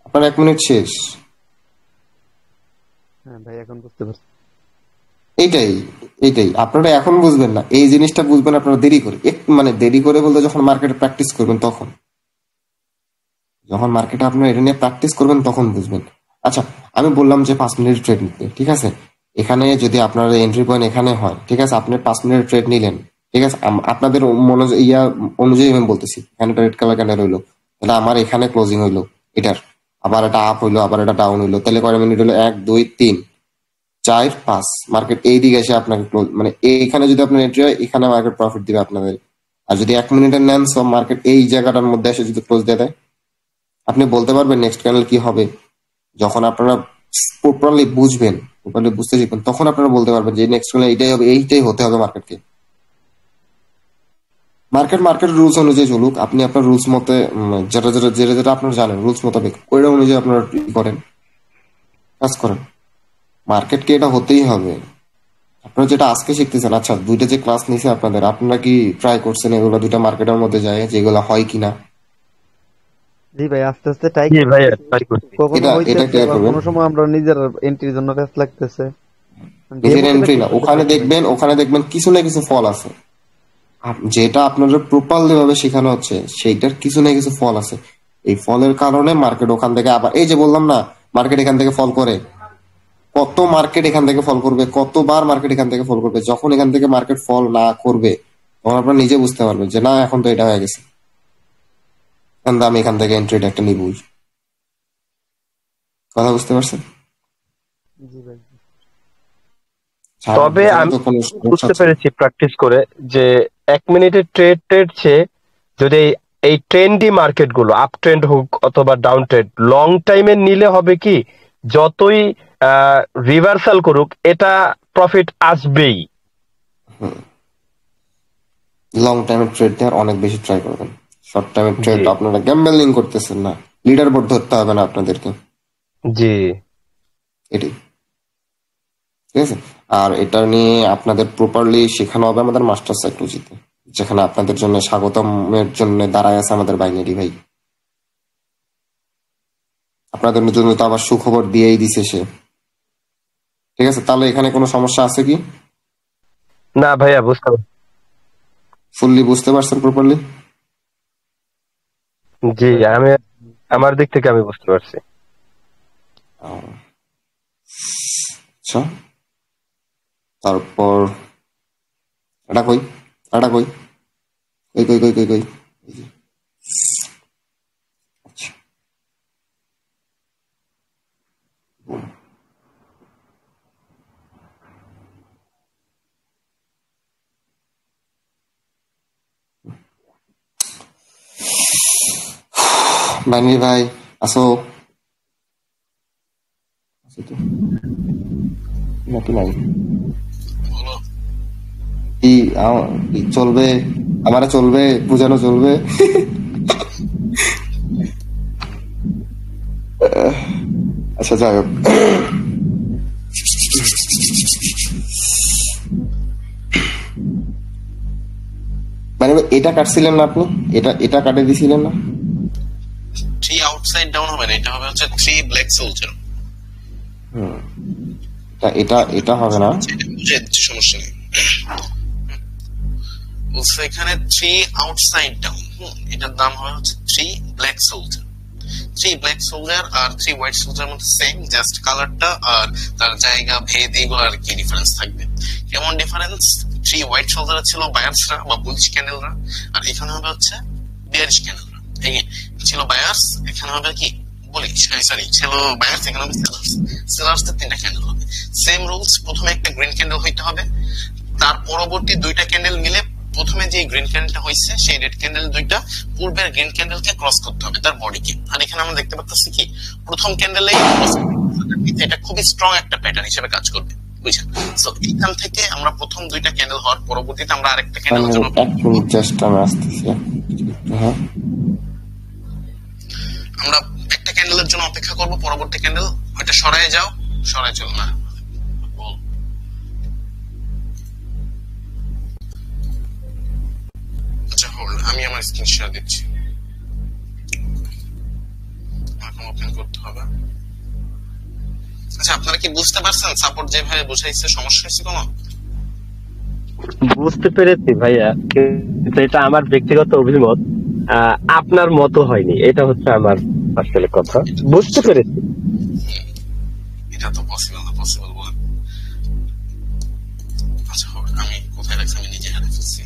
আপনার 1 মিনিট শেষ, হ্যাঁ ভাই, এখন বুঝতে পারছি। এইটাই এইটাই আপনারা এখন বুঝবেন না, এই জিনিসটা বুঝবেন আপনারা দেরি করে, একটু মানে দেরি করে বলতে যখন মার্কেটে প্র্যাকটিস করবেন তখন, যখন মার্কেটে আপনারা এটা নিয়ে প্র্যাকটিস করবেন তখন বুঝবেন। আচ্ছা, আমি বললাম যে 5 মিনিট ট্রেড নিতে, ঠিক আছে, এখানে যদি আপনার এন্ট্রি পয়েন্ট এখানে হয়, ঠিক আছে, আপনি 5 মিনিট ট্রেড নিলেন, ঠিক আছে, আপনাদের অনুযায়ী আমি বলতেছি, এখানে রেড কালার ক্যান্ডেল হইলো, তাহলে আমার এখানে ক্লোজিং হইলো এটার, আবার এটা আপ হইলো, আবার এটা ডাউন হইলো, তাহলে কয় মিনিট হলো, 1 2 3 4 5, মার্কেট এই দিকে এসে আপনাকে মানে এইখানে যদি আপনার এন্ট্রি হয় এখানে মার্কেট প্রফিট দিবে আপনাদের, আর যদি 1 মিনিটের নেন সব মার্কেট এই জায়গাটার মধ্যে এসে যদি ক্লোজ দিয়ে দেয়, আপনি বলতে পারবেন নেক্সট ক্যান্ডেল কি হবে। যখন আপনারা প্রপারলি বুঝবেন, প্রপারলি বুঝতে শিখবেন, তখন আপনারা বলতে পারবেন যে নেক্সট ক্যান্ডেল এইটাই হবে, এইটাই হতে হবে মার্কেটকে। মার্কেট রুলস অনুযায়ী চলুক, আপনি আপনার রুলস মতে যেটা আপনারা জানেন রুলস মোতাবেক ওইটা অনুযায়ী আপনারা করেন, কাজ করেন, মার্কেটকে এটা হতেই হবে। আপনারা যেটা আজকে শিখতেছেন, আচ্ছা দুইটা যে ক্লাস নিছে আপনাদের, আপনারা কি ট্রাই করছেন এগুলো দুইটা মার্কেটের মধ্যে যায় যেগুলো হয় কিনা? জি ভাই, আস্তে আস্তে ট্রাই জি ভাইয়া, করতেছি, ট্রাই করছি। কখনো এটা হইতেছে, ক্লিয়ার আবার করবেন। কোনো সময় আমরা নিজের এন্ট্রির জন্য ব্যস্ত লাগতেছে। নিজের ডেমো এন্ট্রি না, প্র্যাকটিস করতে ওখানে থাকি ভাই। দেখবেন কিছু না কিছু ফল আছে, যেটা আপনাদের প্রপারলি ভাবে শেখানো হচ্ছে সেইটার কিছু না কিছু ফল আছে, এই ফলের কারণে মার্কেট ওখান থেকে আবার, এই যে বললাম না, মার্কেট এখান থেকে ফল করে, কত মার্কেট এখান থেকে ফল করবে, কতবার মার্কেট এখান থেকে ফল করবে, যখন এখান থেকে মার্কেট ফল না করবে তখন আপনারা নিজে বুঝতে পারবেন যে না এখন তো এটা হয়ে গেছে, এখন আমি এখান থেকে এন্ট্রিটা একটা নিবই। কথা বুঝতে পারছেন? জি ভাই। তবে বোঝাতে আমি তো কোনো সমস্যা বুঝতে হচ্ছে না। পেরেছি প্র্যাকটিস করে যে 1 মিনিটের ট্রেড চেয়ে যদি এই ট্রেন্ডি মার্কেট গুলো আপ ট্রেন্ড হোক অথবা ডাউন ট্রেন্ড লং টাইমে নিলে হবে কি, যতই রিভার্সাল করুক এটা প্রফিট আসবেই। লং টাইমের ট্রেড দেওয়ার অনেক বেশি ট্রাই করবেন, শর্ট টাইমের ট্রেড জি আপনারা গ্যাম্বলিং করতেছেন না, লিডার বোর্ড ধরতে হবে না আপনাদেরকে, জি এটাই, ঠিক আছে। আর এটা নিয়ে আপনাদের প্রপারলি শেখানো হবে আমাদের মাস্টার সাইকোলজিতে, যেখানে আপনাদের জন্য স্বাগতমের জন্য দাঁড়ায় আছে আমাদের বাইনারি ভাই, আপনাদের জন্য তো আবার সুখবর দিয়েই দিছে সে, ঠিক আছে। তাহলে এখানে কোনো সমস্যা আছে কি? না ভাইয়া, বুঝতে পারছি। ফুললি বুঝতে পারছেন প্রপারলি? জি, আমি আমার দিক থেকে আমি বুঝতে পারছি। আচ্ছা, তারপর এটা কই, এটা কই, কই কই কই কই কই, এই যে। আচ্ছা, বানি ভাই আসো, আছো তো নাকি নাই? বলো। কি কি চলবে, আমারে চলবে, বুঝানো চলবে? আচ্ছা যাই হোক, মানে এটা কাটছিলেন না আপনি, এটা এটা কাটে দিছিলেন না? 3 আউটসাইড ডাউন হবে না, এটা হবে হচ্ছে 3 ব্ল্যাক সোলজার। এটা এটা হবে না, এটা বুঝে দিচ্ছি, সমস্যা নেই। বলছে এখানে 3 আউটসাইড ডাউন, এটার দাম হবে হচ্ছে 3 ব্ল্যাক সোলজার। 3 ব্ল্যাক সোলজার আর 3 হোয়াইট সোলজার মধ্যে সেম, জাস্ট কালারটা আর তার জায়গা ভেদ এগুলো আর কি ডিফারেন্স থাকবে। কেমন ডিফারেন্স? 3 হোয়াইট সোলজার ছিল বায়ার্সরা বা বুলিশ ক্যান্ডেলরা, আর এখানে হবে হচ্ছে বিয়ারিশ ক্যান্ডেলরা। এই ছিল বায়ার্স, এখানে হবে কি বুলিশ, সরি ছিল বায়ার্স, এখানে হবে সেলার্স। সেলার্সদের 3টা ক্যান্ডেল হবে। সেম রুলস, প্রথমে একটা গ্রিন ক্যান্ডেল হইতে হবে, তার পরবর্তী 2টা ক্যান্ডেল মিলে প্রথমে যে গ্রিন ক্যান্ডেলটা হয়েছে সেই রেড ক্যান্ডেল 2টা পূর্বের গ্রিন ক্যান্ডেলকে ক্রস করতে হবে তার বডিকে। আর এখানে আমরা দেখতে পাচ্ছি কি প্রথম ক্যান্ডেলেই এটা খুবই স্ট্রং একটা প্যাটার্ন হিসেবে কাজ করবে, বুঝছেন? সো এখান থেকে আমরা প্রথম 2টা ক্যান্ডেল হওয়ার পরবর্তীতে আমরা আরেকটা ক্যান্ডেলের জন্য জাস্ট আমি আসতেছি। হ্যাঁ, আমরা একটা ক্যান্ডেলের জন্য অপেক্ষা করব, পরবর্তী ক্যান্ডেল ওইটা সরায় যাও, সরায় চলো না। আচ্ছা হোল্ড, আমি আমার স্ক্রিন শেয়ার দিচ্ছি, এখন ওপেন করতে হবে। আচ্ছা আপনারা কি বুঝতে পারছেন সাপোর্ট যেভাবে বুঝাইছে সমস্যা হয়েছে কোনো? বুঝতে পেরেছি ভাইয়া, কিন্তু এটা আমার ব্যক্তিগত অভিমত, আপনার মতো হয়নি, এটা হচ্ছে আমার আসলে কথা। বুঝতে পেরেছি। এটা তো পসিবল না, পসিবল বলেন। আচ্ছা হোল্ড, আমি কোথায় রাখছি আমি নিজে হাতে ফেলছি।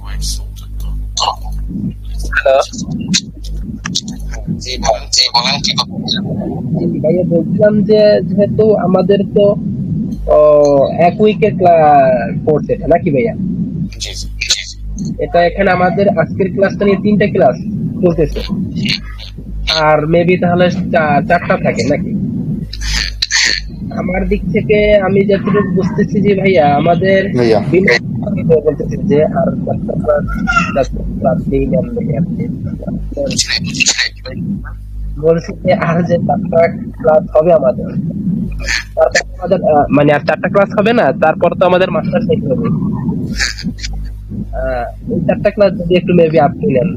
হোয়াইট সোল্ডার তো জি বলেন, জি বলেন কি কথা বলছেন? ভাইয়া বলছিলাম যে যেহেতু আমাদের তো এক উইকের কোর্স এটা নাকি ভাইয়া? জি জি জি জি। এটা এখানে আমাদের আজকের ক্লাসটা নিয়ে 3টা ক্লাস চলতেছে, আর মেবি তাহলে 4টা থাকে নাকি? আমার দিক থেকে আমি যতটুকু বুঝতেছি যে ভাইয়া আমাদের ভাইয়া বলতেছি যে আর 4টা ক্লাস নেই আপনি বুঝছি নাই, বুঝছি নাই কি ভাই? বলছি যে আর যে 4টা ক্লাস হবে আমাদের, তারপর আমাদের মানে আর 4টা ক্লাস হবে না, তারপর তো আমাদের মাস্টার শেষ হবে। এই 4টা ক্লাস যদি একটু মেবি আপনি নেন,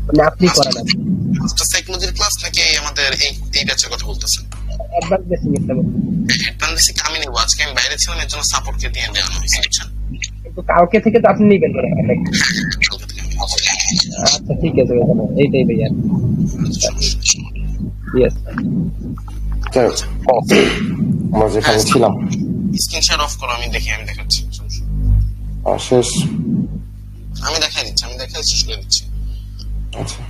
মানে আপনি করেন আর কি। মাস্টার সাইকোলজির ক্লাস নাকি আমাদের এই ব্যাচের কথা বলতেছেন? অ্যাডভান্স বেসিক একটা বলছি। অ্যাডভান্স বেসিক আমি নেবো, আজকে আমি বাইরে ছিলাম এর জন্য সাপোর্টকে দিয়ে দেওয়া হয়েছে, বুঝছেন? কিন্তু কালকে থেকে তো আপনি নিবেন না নাকি? কালকে থেকে আমি নিবো। আচ্ছা ঠিক আছে ভাইয়া, এইটাই ভাইয়া। আচ্ছা, সমস্যা নেই। ইয়েস যাই হোক, আমরা যেখানে ছিলাম স্ক্রিন শেয়ার অফ করো, আমি দেখি, আমি দেখাচ্ছি, সমস্যা নেই। শেষ। আমি দেখাই দিচ্ছি, আমি দেখাই শেষ করে দিচ্ছি। আচ্ছা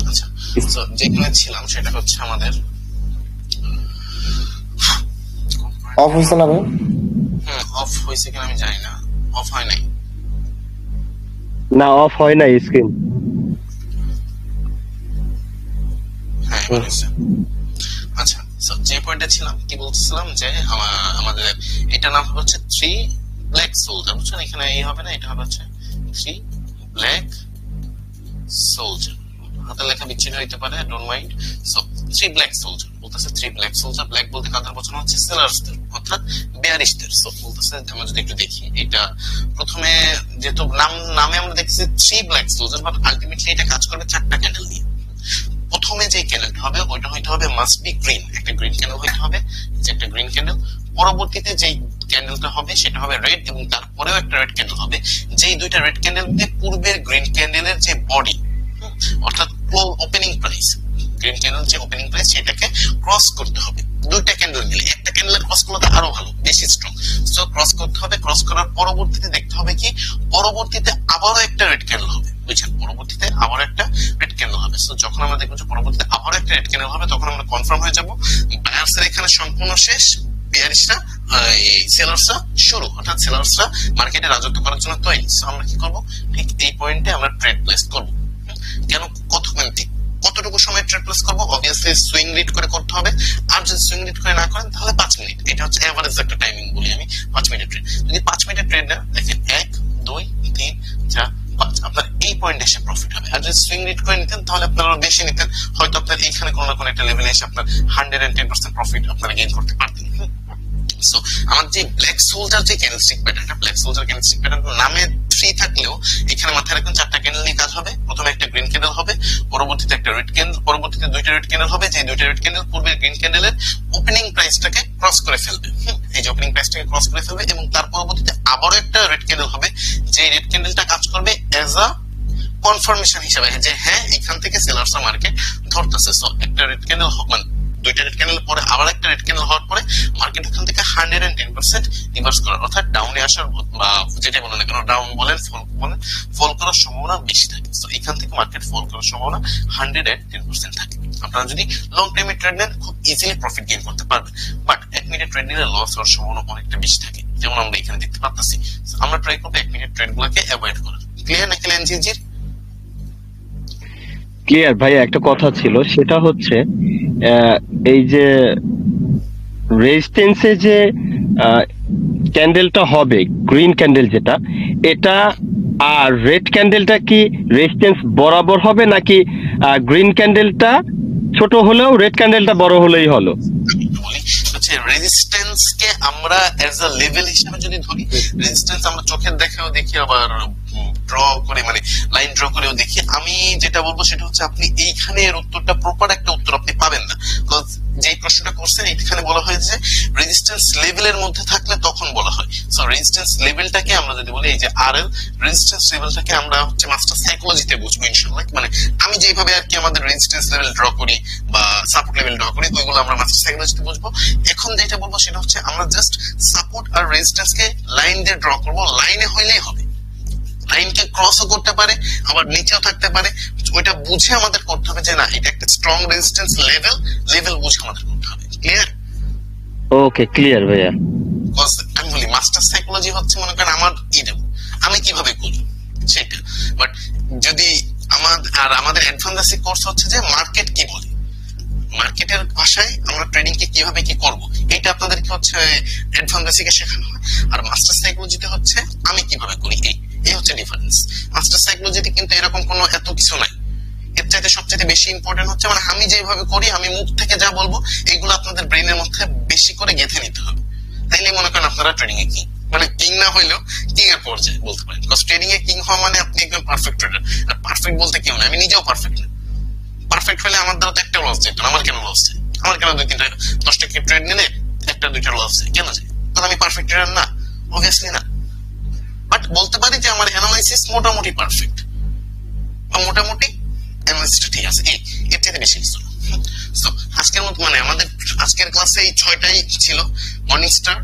আচ্ছা, তো যেখানে ছিলাম সেটা হচ্ছে আমাদের অফ হয়েছে না ভাই? অফ হয়েছে কিনা আমি জানি না, অফ হয় নাই। না, অফ হয় না স্ক্রিন। হ্যাঁ এবার হয়েছে। আচ্ছা, যে পয়েন্টে ছিলাম কি বলছিলাম যে আমাদের এটা নাম হচ্ছে 3 ব্ল্যাক সোলজার, বুঝছেন? এখানে এই হবে না, এটা হবে হচ্ছে 3 ব্ল্যাক সোলজার। হাতে লেখা বিচ্ছিন্ন হইতে পারে, don't mind. So 3 black soldier বলতেছে, 3 ব্ল্যাক সোলজার। ব্ল্যাক বলতে কাদের বোঝানো হচ্ছে? সেলার্সদের, অর্থাৎ বেয়ারিশদের। সো বলতেছে, আমরা যদি একটু দেখি, এটা প্রথমে যেহেতু নামে আমরা দেখছি 3 ব্ল্যাক সোলজার, বাট আলটিমেটলি এটা কাজ করবে 4টা ক্যান্ডেল নিয়ে। প্রথমে যে ক্যান্ডেলটা হবে ওইটা হইতে হবে মাস্ট বি গ্রিন, একটা গ্রিন ক্যান্ডেল হইতে হবে, যে একটা গ্রিন ক্যান্ডেল। পরবর্তীতে যেই ক্যান্ডেলটা হবে সেটা হবে রেড, এবং তারপরেও একটা রেড ক্যান্ডেল হবে। যেই 2টা রেড ক্যান্ডেল দিয়ে পূর্বের গ্রিন ক্যান্ডেলের যে বডি, অর্থাৎ ওপেনিং প্রাইস, গ্রিন ক্যান্ডেল যে ওপেনিং প্রাইস সেটাকে ক্রস করতে হবে। দুইটা ক্যান্ডেল মিলে, একটা ক্যান্ডেল ক্রস করলে তো আরো ভালো, বেশি স্ট্রং। সো ক্রস করতে হবে, ক্রস করার পরবর্তীতে দেখতে হবে কি পরবর্তীতে আবারও একটা রেড ক্যান্ডেল হবে, বুঝছেন? পরবর্তীতে আবার একটা রেড ক্যান্ডেল হবে। সো যখন আমরা দেখবো যে পরবর্তীতে আবার একটা রেড ক্যান্ডেল হবে, তখন আমরা কনফার্ম হয়ে যাব বায়ার্সের এখানে সম্পূর্ণ শেষ, বিয়ারিশরা সেলার্সরা শুরু, অর্থাৎ সেলার্সরা মার্কেটে রাজত্ব করার জন্য তৈরি। সো আমরা কি করবো, ঠিক এই পয়েন্টে আমরা ট্রেড প্লেস করবো। কেন, কতটুকু সময় ট্রেড প্লেস করবো? অবভিয়াসলি সুইং রিড করে করতে হবে, আর যদি সুইং রিড করে না করেন তাহলে 5 মিনিট, এটা হচ্ছে এভারেজ একটা টাইমিং বলি আমি, 5 মিনিট ট্রেড। যদি 5 মিনিট ট্রেড না দেখেন 1 2 3 4 5, আপনার এই পয়েন্টে এসে প্রফিট হবে। আর যদি সুইং রিড করে নিতেন তাহলে আপনারা বেশি নিতেন, হয়তো আপনার এখানে কোনো না কোনো একটা লেভেলে এসে আপনার 110% প্রফিট আপনারা গেইন করতে পারতেন। সো আমার যে ব্ল্যাক সোলজার যে ক্যান্ডেলস্টিক প্যাটার্নটা, ব্ল্যাক সোলজার ক্যান্ডেলস্টিক প্যাটার্ন নামে 3 থাকলেও এখানে মাথায় রাখবেন 4টা ক্যান্ডেল নিয়ে কাজ হবে। প্রথমে একটা গ্রিন ক্যান্ডেল হবে, পরবর্তীতে একটা রেড ক্যান্ডেল, পরবর্তীতে 2টা রেড ক্যান্ডেল হবে, যে 2টা রেড ক্যান্ডেল পূর্বের গ্রিন ক্যান্ডেলের ওপেনিং প্রাইসটাকে ক্রস করে ফেলবে। এই যে ওপেনিং প্রাইসটাকে ক্রস করে ফেলবে, এবং তার পরবর্তীতে আবারও একটা রেড ক্যান্ডেল হবে, যে রেড ক্যান্ডেলটা কাজ করবে এজ আ কনফার্মেশন হিসেবে যে হ্যাঁ এখান থেকে সেলার্সরা মার্কেট ধরতেছে। সো একটা রেড ক্যান্ডেল মানে 2টা রেড ক্যান্ডেল পরে আবার একটা রেড ক্যান্ডেল হওয়ার পরে মার্কেট ওখান থেকে 110% রিভার্স করার, অর্থাৎ ডাউনে আসার বা যেটা বলেন না কেন, ডাউন বলেন ফল করার সম্ভাবনা বেশি থাকে। তো এখান থেকে মার্কেট ফল করার সম্ভাবনা 110% থাকে। আপনারা যদি লং টাইমে ট্রেড নেন খুব ইজিলি প্রফিট গেইন করতে পারবেন, বাট 1 মিনিট ট্রেড নিলে লস হওয়ার সম্ভাবনা অনেকটা বেশি থাকে, যেমন আমরা এখানে দেখতে পাচ্ছি। আমরা ট্রাই করবো 1 মিনিট ট্রেড গুলোকে অ্যাভয়েড করার। ক্লিয়ার নাকি লেনজিজির? ক্লিয়ার ভাই। একটা কথা ছিল, সেটা হচ্ছে এই যে রেজিস্ট্যান্সে যে ক্যান্ডেলটা হবে, গ্রিন ক্যান্ডেল যেটা, এটা আর রেড ক্যান্ডেলটা কি রেজিস্ট্যান্স বরাবর হবে, নাকি গ্রিন ক্যান্ডেলটা ছোট হলেও রেড ক্যান্ডেলটা বড় হলেই হলো? বলি হচ্ছে রেজিস্ট্যান্স কে আমরা এজ আ লেভেল হিসেবে যদি ধরি, রেজিস্ট্যান্স আমরা চোখের দেখাও দেখি, আবার ড্র করে মানে লাইন ড্র করেও দেখি। আমি যেটা বলবো সেটা হচ্ছে আপনি এইখানে এর উত্তরটা প্রপার একটা উত্তর আপনি পাবেন না, বিকজ যে প্রশ্নটা করছেন এখানে বলা হয়েছে রেজিস্ট্যান্স লেভেলের মধ্যে থাকলে তখন বলা হয়। সো রেজিস্ট্যান্স লেভেলটাকে আমরা যদি বলি এই যে আরএল রেজিস্ট্যান্স লেভেলটাকে আমরা হচ্ছে মাস্টার সাইকোলজিতে বুঝবো ইনশাআল্লাহ। মানে আমি যেভাবে আর কি আমাদের রেজিস্ট্যান্স লেভেল ড্র করি বা সাপোর্ট লেভেল ড্র করি, ওইগুলো আমরা মাস্টার সাইকোলজিতে বুঝবো। এখন যেটা বলবো সেটা হচ্ছে আমরা জাস্ট সাপোর্ট আর রেজিস্ট্যান্স কে লাইন দিয়ে ড্র করবো, লাইনে হইলেই হবে। লাইনকে ক্রসও করতে পারে, আবার নিচেও থাকতে পারে, ওইটা বুঝে আমাদের করতে হবে যে না এটা একটা স্ট্রং রেজিস্ট্যান্স লেভেল বুঝে আমাদের করতে হবে। ক্লিয়ার? ওকে, ক্লিয়ার ভাইয়া। আমি বলি মাস্টার সাইকোলজি হচ্ছে মনে করেন আমার আমি কিভাবে করি সেটা, বাট যদি আমাদের অ্যাডভান্স কোর্স হচ্ছে যে মার্কেট কি বলে, মার্কেটের ভাষায় আমরা ট্রেডিং কে কিভাবে কি করব এটা আপনাদেরকে হচ্ছে অ্যাডভান্স বেসিকে শেখানো হয়। আর মাস্টার সাইকোলজিতে হচ্ছে আমি কিভাবে করি, এই হচ্ছে ডিফারেন্স। মাস্টার সাইকোলজিতে কিন্তু এরকম কোনো এত কিছু নাই, এর চাইতে সবচেয়ে বেশি ইম্পর্টেন্ট হচ্ছে মানে আমি যেভাবে করি, আমি মুখ থেকে যা বলবো এগুলো আপনাদের ব্রেনের মধ্যে বেশি করে গেঁথে নিতে হবে, তাইলে মনে করেন আপনারা ট্রেডিং এ কি মানে কিং না হইলেও কিং এর পর্যায়ে বলতে পারেন। বিকজ ট্রেডিং এ কিং হওয়া মানে আপনি একদম পারফেক্ট ট্রেডার। আর পারফেক্ট বলতে কেউ না, আমি নিজেও পারফেক্ট না। পারফেক্ট হলে আমার দ্বারা তো একটা লস যেত, আমার কেন লস যায়? আমার কেন 2-3টা 10টা ট্রেড নিলে 1-2টা লস যায় কেন যায়? কারণ আমি পারফেক্ট ট্রেডার না, অবভিয়াসলি না। বাট বলতে পারি যে আমার অ্যানালাইসিস মোটামুটি পারফেক্ট, বা মোটামুটি অ্যানালাইসিসটা ঠিক আছে, এর থেকে বেশি কিছু না। সো আজকের মতো মানে আমাদের আজকের ক্লাসে এই 6টাই ছিল, morning star,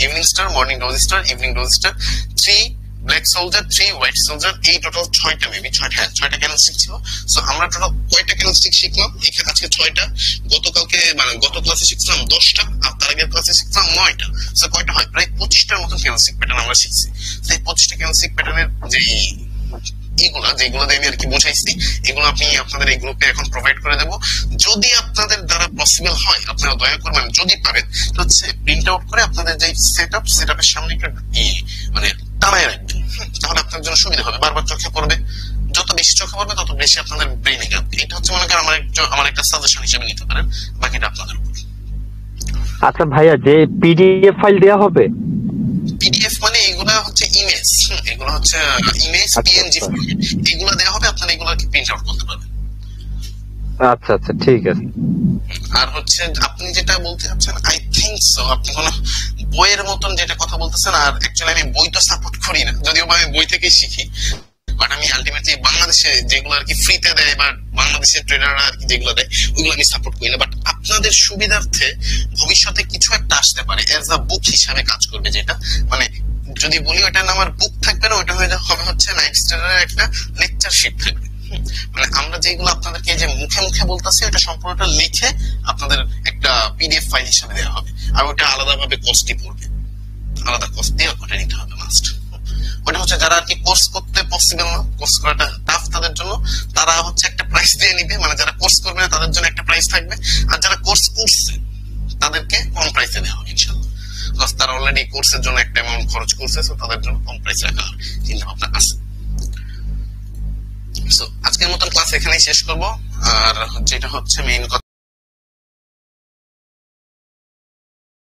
evening star, morning rose star, evening rose star, 3 black soldier, 3 white soldier, এই টোটাল 6টা মেবি 6টা ক্যান্ডেলস্টিক ছিল। সো আমরা টোটাল কয়টা ক্যান্ডেলস্টিক শিখলাম? এখানে আজকে 6টা, গতকালকে মানে গত ক্লাসে শিখছিলাম 10টা, আর তার আগের ক্লাসে শিখছিলাম 9টা। সো কয়টা হয়? প্রায় 25টার মতো ক্যান্ডেলস্টিক প্যাটার্ন আমরা শিখছি। সেই 25টা ক্যান্ডেলস্টিক প্যাটার্নের যেগুলো দিয়ে আমি আর কি বুঝাইছি, এগুলো আপনি আপনাদের এই গ্রুপে এখন প্রোভাইড করে দেবো। যদি আপনাদের দ্বারা পসিবল হয় আপনারা দয়া করবেন, যদি পারেন হচ্ছে প্রিন্ট আউট করে আপনাদের যে সেটআপের সামনে একটা মানে টানায় রাখবেন, তাহলে আপনার জন্য সুবিধা হবে। বারবার চোখে পড়বে, যত বেশি চোখে পড়বে তত বেশি আপনাদের ব্রেইনে যাবে। এটা হচ্ছে মনে করেন আমার একটা সাজেশন হিসেবে নিতে পারেন, বাকিটা আপনাদের উপর। আচ্ছা ভাইয়া, যে পিডিএফ ফাইল দেওয়া হবে, পিডিএফ মানে এগুলা হচ্ছে ইমেজ, এগুলো হচ্ছে ইমেজ পিএনজি ফরম্যাট, এগুলো দেওয়া হবে, আপনারা এগুলো কি প্রিন্ট আউট করতে পারবেন। আচ্ছা আচ্ছা, ঠিক আছে। আর হচ্ছে আপনি যেটা বলতে চাচ্ছেন, আই থিংক সো আপনি কোন বইয়ের মতন যেটা কথা বলতেছেন, আর অ্যাকচুয়ালি আমি বই তো সাপোর্ট করি না, যদিও আমি বই থেকে শিখি। বাট আমি আলটিমেটলি বাংলাদেশে যেগুলো আর কি ফ্রিতে দেয় বা বাংলাদেশের ট্রেডাররা আর কি যেগুলো দেয় ওইগুলো আমি সাপোর্ট করি না। বাট আপনাদের সুবিধার্থে ভবিষ্যতে কিছু একটা আসতে পারে এজ আ বুক হিসাবে কাজ করবে, যেটা মানে যদি বলি ওটা আমার বুক থাকবে না, ওটা হবে হচ্ছে নাইট স্টারের একটা লেকচারশিপ থাকবে। মানে আমরা যেগুলো আপনাদেরকে যে মুখে মুখে বলতেছি ওটা সম্পূর্ণটা লিখে আপনাদের একটা পিডিএফ ফাইল হিসাবে দেওয়া হবে, আর ওটা আলাদাভাবে কস্টই পড়বে, আলাদা কস্ট দিয়ে ওটা নিতে হবে মাস্ট। ওটা হচ্ছে যারা আর কি কোর্স করতে পসিবল না, কোর্স করাটা টাফ তাদের জন্য, তারা হচ্ছে একটা প্রাইস দিয়ে নিবে, মানে যারা কোর্স করবে না তাদের জন্য একটা প্রাইস থাকবে, আর যারা কোর্স করছে তাদেরকে কম প্রাইসে দেওয়া হবে ইনশাআল্লাহ। প্লাস তারা অলরেডি কোর্সের জন্য একটা অ্যামাউন্ট খরচ করছে, সো তাদের জন্য কম প্রাইস রাখা হবে, চিন্তা ভাবনা আছে। সো আজকের মতন ক্লাস এখানেই শেষ করব, আর যেটা হচ্ছে মেইন কথা